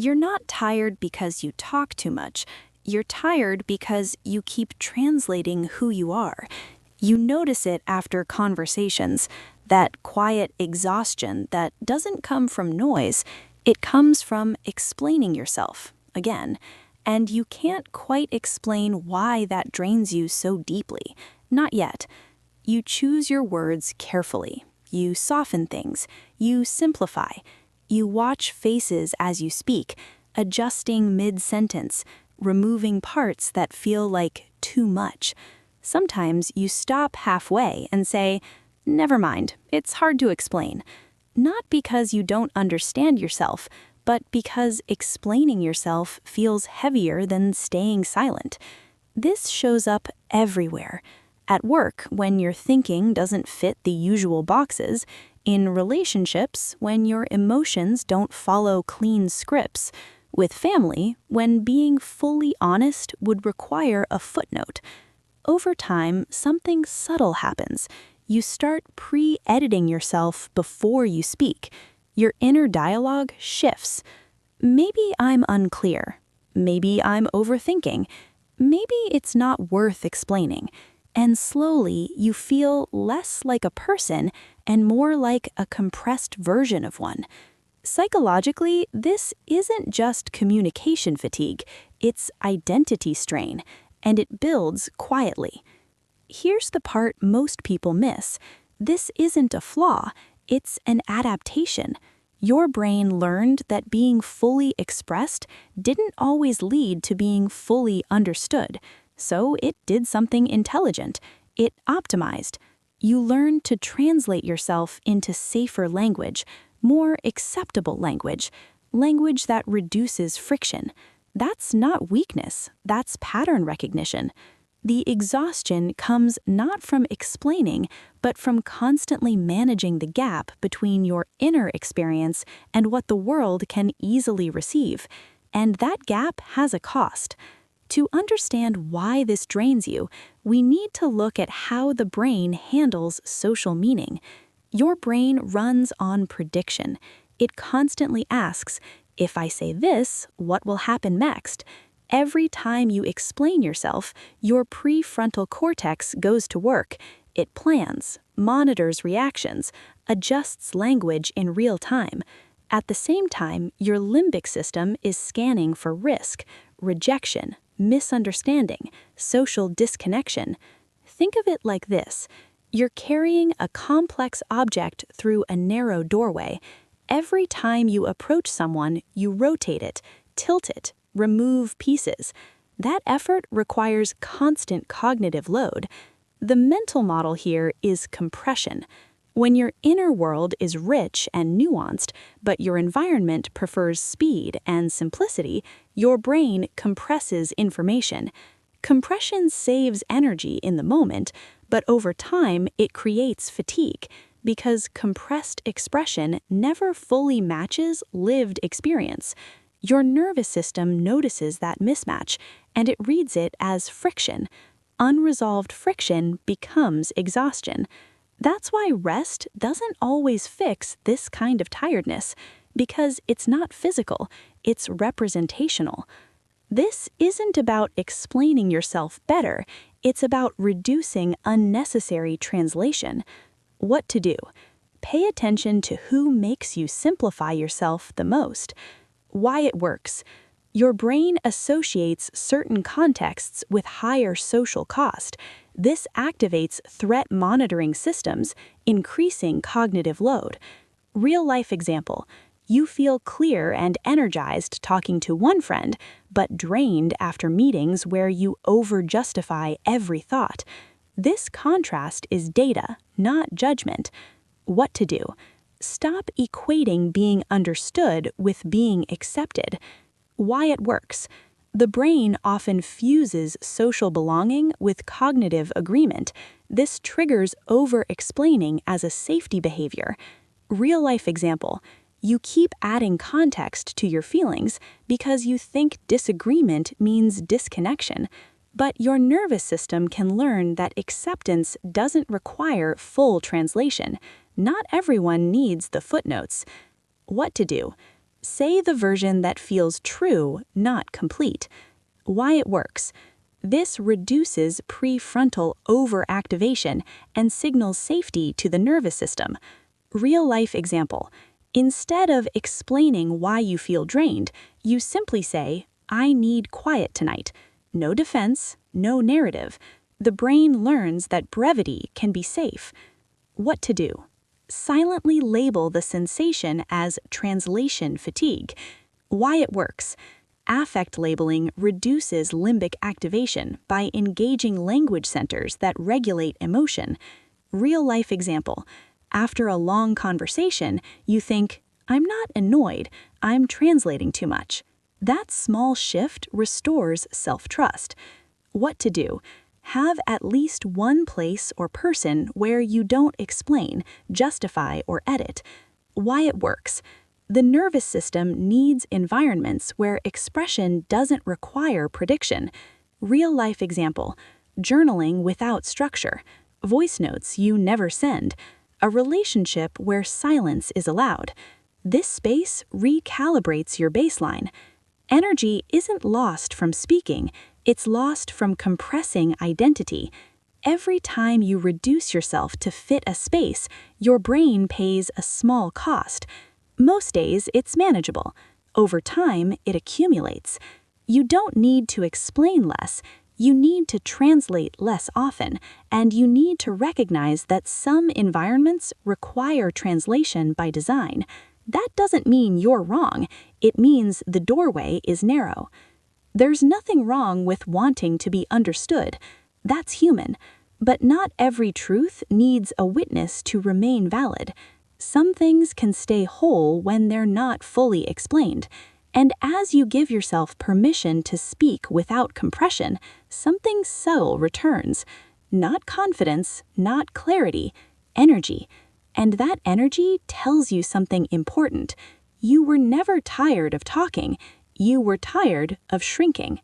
You're not tired because you talk too much. You're tired because you keep translating who you are. You notice it after conversations, that quiet exhaustion that doesn't come from noise, it comes from explaining yourself, again. And you can't quite explain why that drains you so deeply. Not yet. You choose your words carefully. You soften things. You simplify. You watch faces as you speak, adjusting mid-sentence, removing parts that feel like too much. Sometimes you stop halfway and say, "Never mind, it's hard to explain." Not because you don't understand yourself, but because explaining yourself feels heavier than staying silent. This shows up everywhere. At work, when your thinking doesn't fit the usual boxes, in relationships, when your emotions don't follow clean scripts, with family, when being fully honest would require a footnote. Over time, something subtle happens. You start pre-editing yourself before you speak. Your inner dialogue shifts. Maybe I'm unclear. Maybe I'm overthinking. Maybe it's not worth explaining. And slowly, you feel less like a person and more like a compressed version of one. Psychologically, this isn't just communication fatigue, it's identity strain, and it builds quietly. Here's the part most people miss. This isn't a flaw, it's an adaptation. Your brain learned that being fully expressed didn't always lead to being fully understood. So it did something intelligent. It optimized. You learn to translate yourself into safer language, more acceptable language, language that reduces friction. That's not weakness, that's pattern recognition. The exhaustion comes not from explaining, but from constantly managing the gap between your inner experience and what the world can easily receive. And that gap has a cost. To understand why this drains you, we need to look at how the brain handles social meaning. Your brain runs on prediction. It constantly asks, if I say this, what will happen next? Every time you explain yourself, your prefrontal cortex goes to work. It plans, monitors reactions, adjusts language in real time. At the same time, your limbic system is scanning for risk, rejection, misunderstanding, social disconnection. Think of it like this. You're carrying a complex object through a narrow doorway. Every time you approach someone, you rotate it, tilt it, remove pieces. That effort requires constant cognitive load. The mental model here is compression. When your inner world is rich and nuanced, but your environment prefers speed and simplicity, your brain compresses information. Compression saves energy in the moment, but over time it creates fatigue, because compressed expression never fully matches lived experience. Your nervous system notices that mismatch, and it reads it as friction. Unresolved friction becomes exhaustion. That's why rest doesn't always fix this kind of tiredness, because it's not physical, it's representational. This isn't about explaining yourself better, it's about reducing unnecessary translation. What to do? Pay attention to who makes you simplify yourself the most. Why it works. Your brain associates certain contexts with higher social cost. This activates threat monitoring systems, increasing cognitive load. Real-life example. You feel clear and energized talking to one friend, but drained after meetings where you over-justify every thought. This contrast is data, not judgment. What to do? Stop equating being understood with being accepted. Why it works. The brain often fuses social belonging with cognitive agreement. This triggers over-explaining as a safety behavior. Real-life example. You keep adding context to your feelings because you think disagreement means disconnection. But your nervous system can learn that acceptance doesn't require full translation. Not everyone needs the footnotes. What to do? Say the version that feels true, not complete. Why it works. This reduces prefrontal overactivation and signals safety to the nervous system. Real-life example. Instead of explaining why you feel drained, you simply say, "I need quiet tonight." No defense, no narrative. The brain learns that brevity can be safe. What to do? Silently label the sensation as translation fatigue. Why it works. Affect labeling reduces limbic activation by engaging language centers that regulate emotion. Real-life example. After a long conversation, you think, "I'm not annoyed, I'm translating too much." That small shift restores self-trust. What to do? Have at least one place or person where you don't explain, justify, or edit. Why it works. The nervous system needs environments where expression doesn't require prediction. Real-life example. Journaling without structure. Voice notes you never send. A relationship where silence is allowed. This space recalibrates your baseline. Energy isn't lost from speaking, it's lost from compressing identity. Every time you reduce yourself to fit a space, your brain pays a small cost. Most days, it's manageable. Over time, it accumulates. You don't need to explain less. You need to translate less often, and you need to recognize that some environments require translation by design. That doesn't mean you're wrong. It means the doorway is narrow. There's nothing wrong with wanting to be understood. That's human. But not every truth needs a witness to remain valid. Some things can stay whole when they're not fully explained. And as you give yourself permission to speak without compression, something subtle returns. Not confidence, not clarity, energy. And that energy tells you something important. You were never tired of talking. You were tired of shrinking.